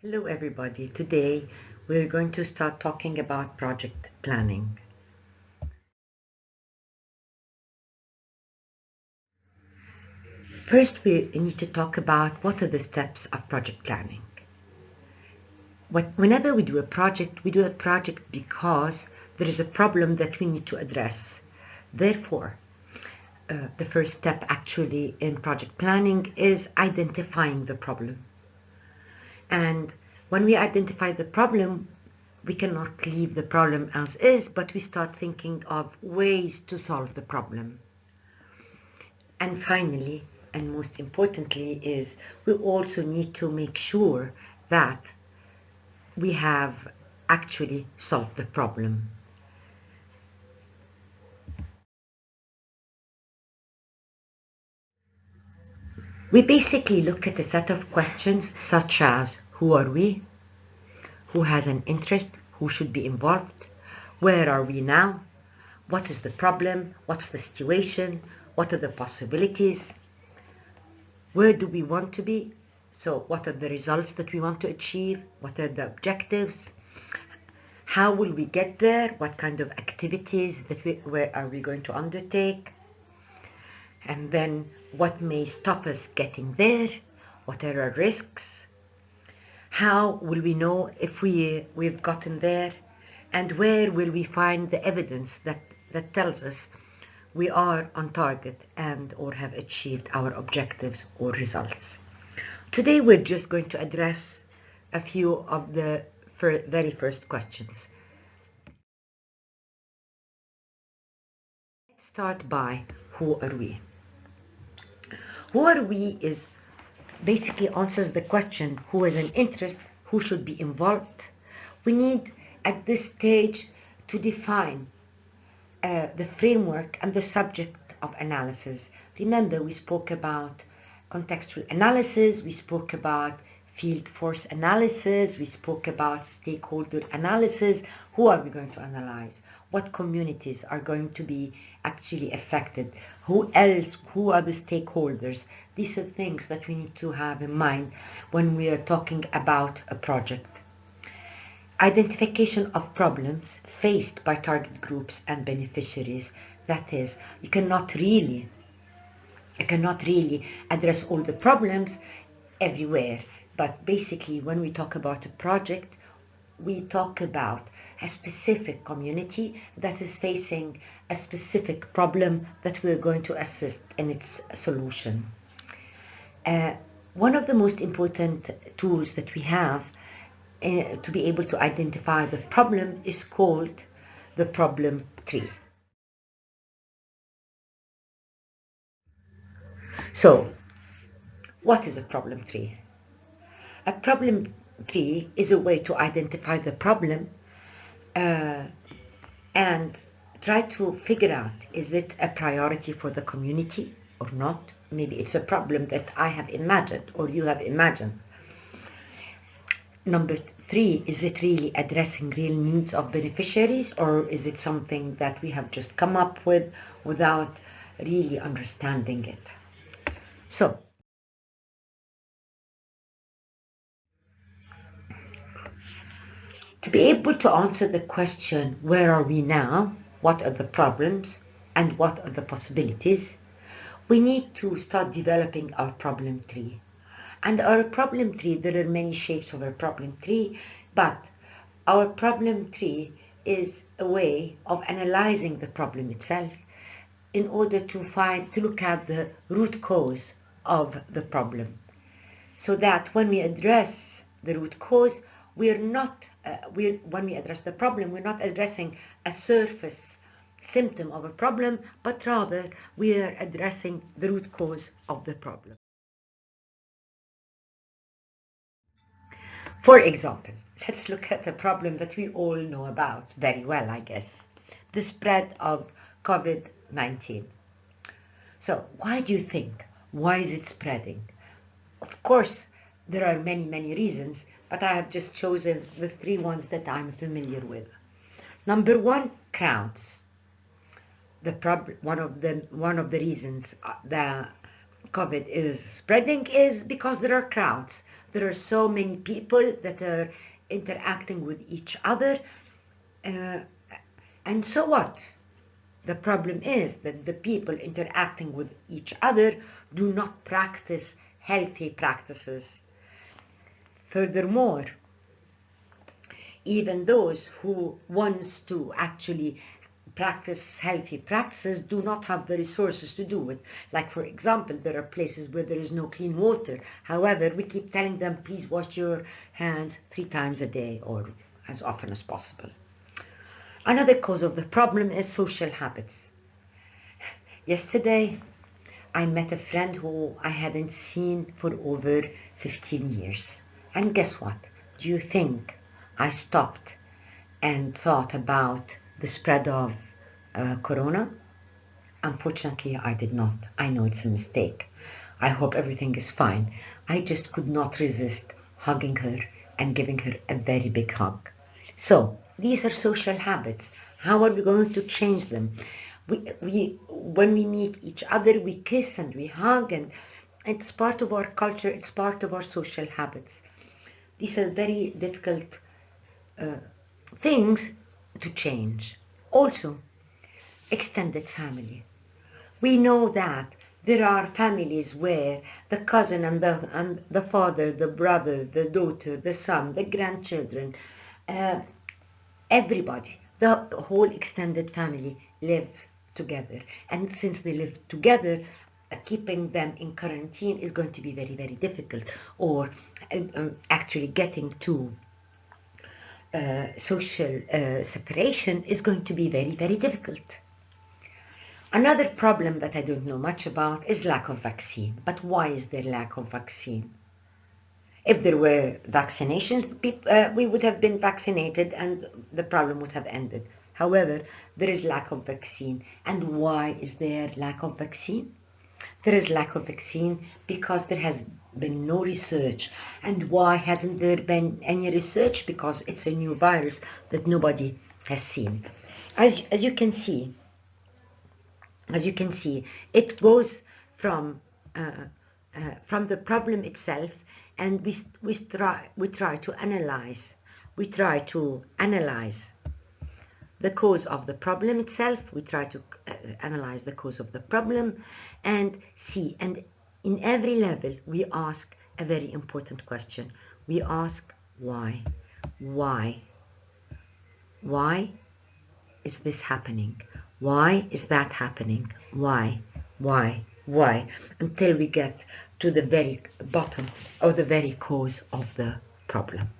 Hello everybody. Today we're going to start talking about project planning. First we need to talk about what are the steps of project planning. Whenever we do a project because there is a problem that we need to address. Therefore, the first step actually in project planning is identifying the problem. And when we identify the problem, we cannot leave the problem as is, but we start thinking of ways to solve the problem. And finally, and most importantly, is we also need to make sure that we have actually solved the problem. We basically look at a set of questions such as who are we, who has an interest, who should be involved, where are we now, what is the problem, what's the situation, what are the possibilities, where do we want to be, so what are the results that we want to achieve, what are the objectives, how will we get there, what kind of activities where are we going to undertake, and then what may stop us getting there, what are our risks, how will we know if we've gotten there, and where will we find the evidence that tells us we are on target and or have achieved our objectives or results. Today we're just going to address a few of the very first questions. Let's start by who are we? Who are we is basically answers the question who has an interest, who should be involved. We need at this stage to define the framework and the subject of analysis. Remember, we spoke about contextual analysis, we spoke about field force analysis, we spoke about stakeholder analysis. Who are we going to analyze? What communities are going to be actually affected? Who else? Who are the stakeholders? These are things that we need to have in mind when we are talking about a project. Identification of problems faced by target groups and beneficiaries. That is, you cannot really address all the problems everywhere, but basically when we talk about a project, we talk about a specific community that is facing a specific problem that we're going to assist in its solution. One of the most important tools that we have to be able to identify the problem is called the problem tree. So, what is a problem tree? A problem tree is a way to identify the problem and try to figure out, is it a priority for the community or not? Maybe it's a problem that I have imagined or you have imagined. Number 3, is it really addressing real needs of beneficiaries, or is it something that we have just come up with without really understanding it? So, to be able to answer the question, where are we now, what are the problems, and what are the possibilities, we need to start developing our problem tree. And our problem tree, there are many shapes of a problem tree, but our problem tree is a way of analyzing the problem itself in order to look at the root cause of the problem. So that when we address the root cause, when we address the problem, we're not addressing a surface symptom of a problem, but rather we are addressing the root cause of the problem. For example, let's look at a problem that we all know about very well, I guess, the spread of COVID-19. So why do you think? Why is it spreading? Of course, there are many, many reasons, but I have just chosen the 3 ones that I'm familiar with. Number 1, crowds. One of the reasons that COVID is spreading is because there are crowds. There are so many people that are interacting with each other, and so what? The problem is that the people interacting with each other do not practice healthy practices. Furthermore, even those who wants to actually practice healthy practices do not have the resources to do it. Like, for example, there are places where there is no clean water. However, we keep telling them, please wash your hands 3 times a day or as often as possible. Another cause of the problem is social habits. Yesterday, I met a friend who I hadn't seen for over 15 years. And guess what? Do you think I stopped and thought about the spread of corona? Unfortunately, I did not. I know it's a mistake. I hope everything is fine. I just could not resist hugging her and giving her a very big hug. So, these are social habits. How are we going to change them? When we meet each other, we kiss and we hug, and it's part of our culture, it's part of our social habits. These are very difficult things to change. Also, extended family. We know that there are families where the cousin and the father, the brother, the daughter, the son, the grandchildren, everybody, the whole extended family lives together. And since they live together, keeping them in quarantine is going to be very, very difficult. Or actually getting to social separation is going to be very, very difficult. Another problem that I don't know much about is lack of vaccine. But why is there lack of vaccine? If there were vaccinations, we would have been vaccinated and the problem would have ended. However, there is lack of vaccine. And why is there lack of vaccine? There is lack of vaccine because there has been no research. And why hasn't there been any research? Because it's a new virus that nobody has seen. As you can see, it goes from the problem itself, and we try to analyze the cause of the problem itself. We try to analyze the cause of the problem and see. And in every level, we ask a very important question. We ask why. Why is this happening? Why is that happening? Why? Until we get to the very bottom or the very cause of the problem.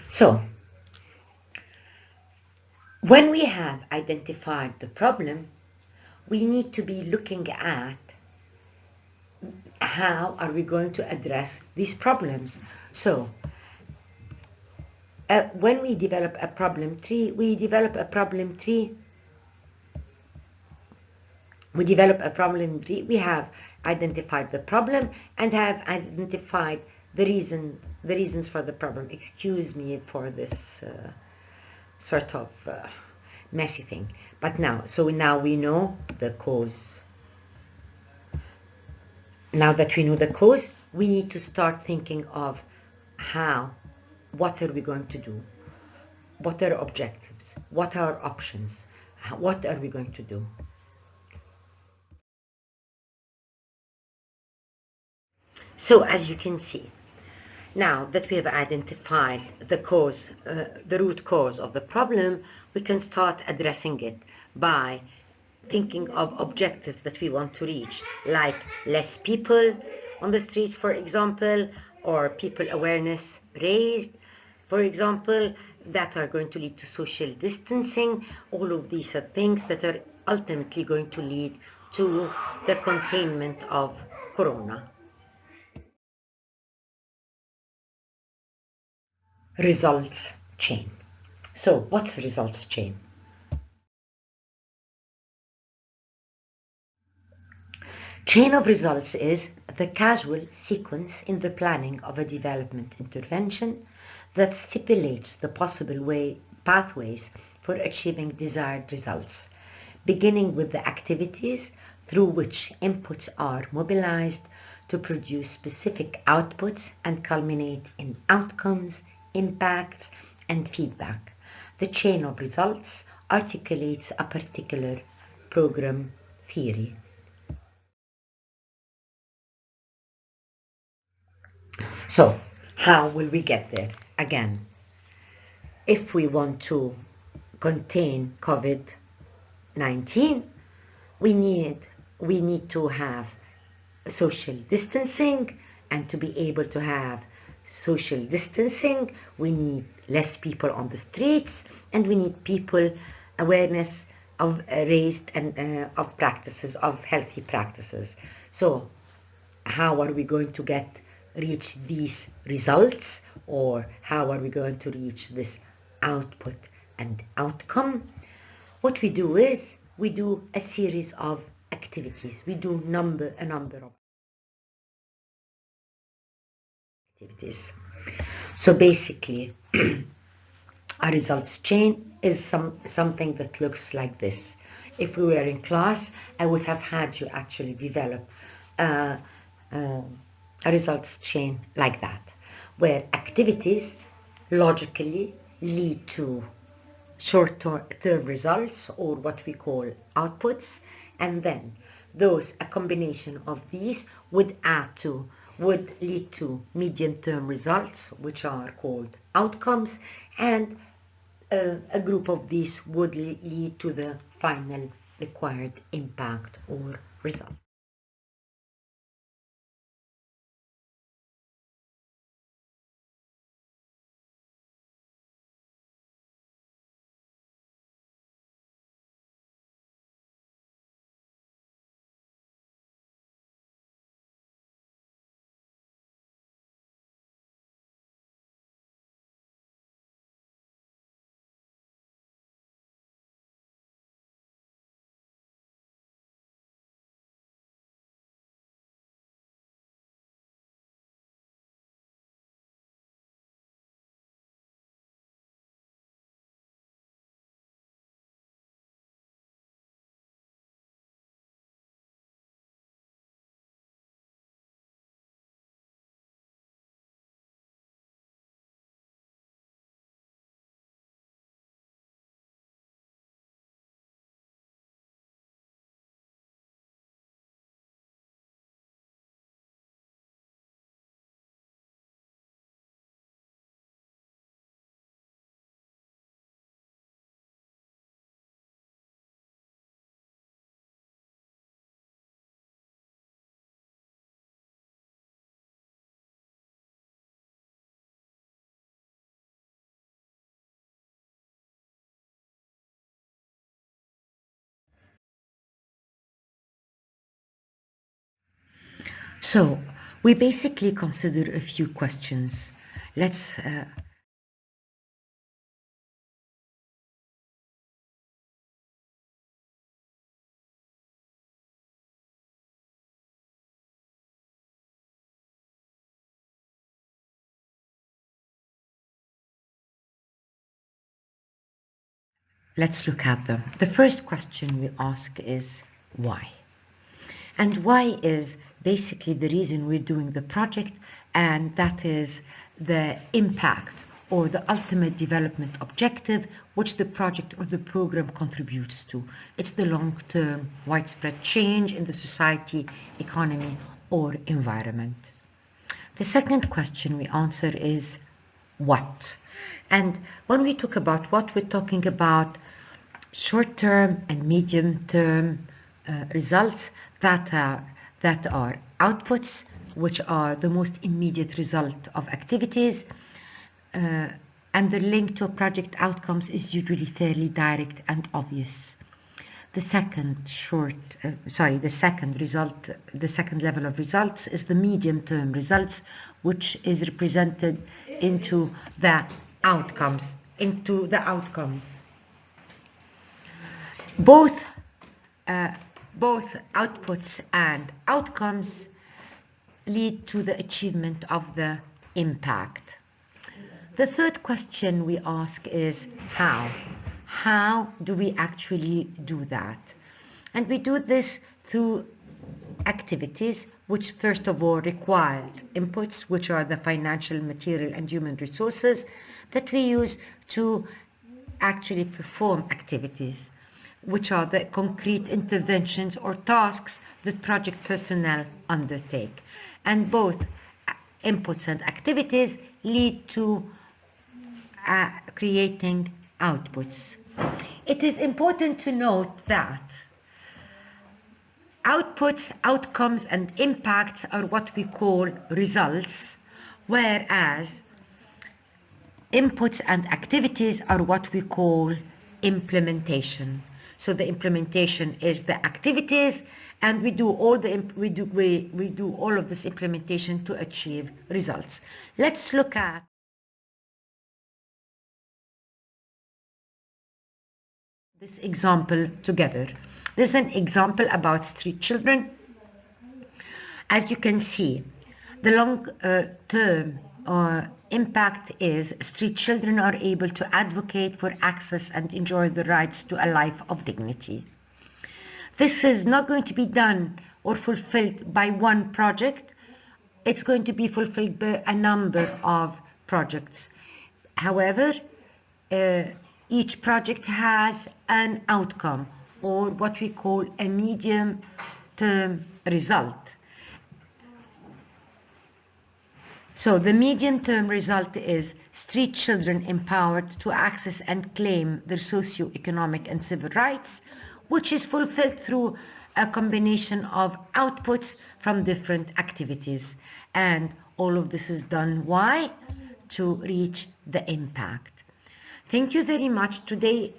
So, when we have identified the problem, we need to be looking at how are we going to address these problems. So, when we develop a problem tree, we develop a problem tree. We have identified the problem and have identified the reasons for the problem. Excuse me for this sort of messy thing. But now we know the cause. Now that we know the cause, we need to start thinking of what are we going to do? What are objectives? What are options? What are we going to do? So as you can see, now that we have identified the cause, the root cause of the problem, we can start addressing it by thinking of objectives that we want to reach, like less people on the streets, for example, or people awareness raised, for example, that are going to lead to social distancing. All of these are things that are ultimately going to lead to the containment of corona. Results chain. So what's results chain? Chain of results is the causal sequence in the planning of a development intervention that stipulates the possible pathways for achieving desired results beginning with the activities through which inputs are mobilized to produce specific outputs and culminate in outcomes, impacts, and feedback. The chain of results articulates a particular program theory. So, how will we get there? Again, if we want to contain COVID-19, we need to have social distancing, and to be able to have social distancing, we need less people on the streets, and we need people awareness of raised and of practices, of healthy practices. So how are we going to reach these results, or how are we going to reach this output and outcome? What we do is we do a series of activities. We do a number of activities. So basically, a results chain is something that looks like this. If we were in class, I would have had you actually develop a results chain like that, where activities logically lead to short-term results, or what we call outputs, and then a combination of these would lead to medium-term results, which are called outcomes, and a group of these would lead to the final required impact or result. So we basically consider a few questions. Let's look at them. The first question we ask is why? And why is basically the reason we're doing the project, and that is the impact or the ultimate development objective which the project or the program contributes to. It's the long-term widespread change in the society, economy, or environment. The second question we answer is what? And when we talk about what, we're talking about short-term and medium-term results that are outputs, which are the most immediate result of activities, and the link to project outcomes is usually fairly direct and obvious. The second level of results is the medium-term results, which is represented into the outcomes. Both outputs and outcomes lead to the achievement of the impact. The third question we ask is how? How do we actually do that? And we do this through activities which first of all require inputs, which are the financial, material and human resources that we use to actually perform activities, which are the concrete interventions or tasks that project personnel undertake. And both inputs and activities lead to creating outputs. It is important to note that outputs, outcomes and impacts are what we call results, whereas inputs and activities are what we call implementation. So the implementation is the activities, and we do all of this implementation to achieve results. Let's look at this example together. This is an example about street children. As you can see, the long-term impact is street children are able to advocate for access and enjoy the rights to a life of dignity. This is not going to be done or fulfilled by one project. It's going to be fulfilled by a number of projects. However, each project has an outcome, or what we call a medium-term result. So the medium-term result is street children empowered to access and claim their socio-economic and civil rights, which is fulfilled through a combination of outputs from different activities. And all of this is done, why? To reach the impact. Thank you very much. Today,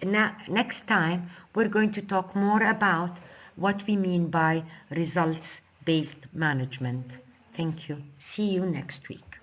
next time, we're going to talk more about what we mean by results-based management. Thank you. See you next week.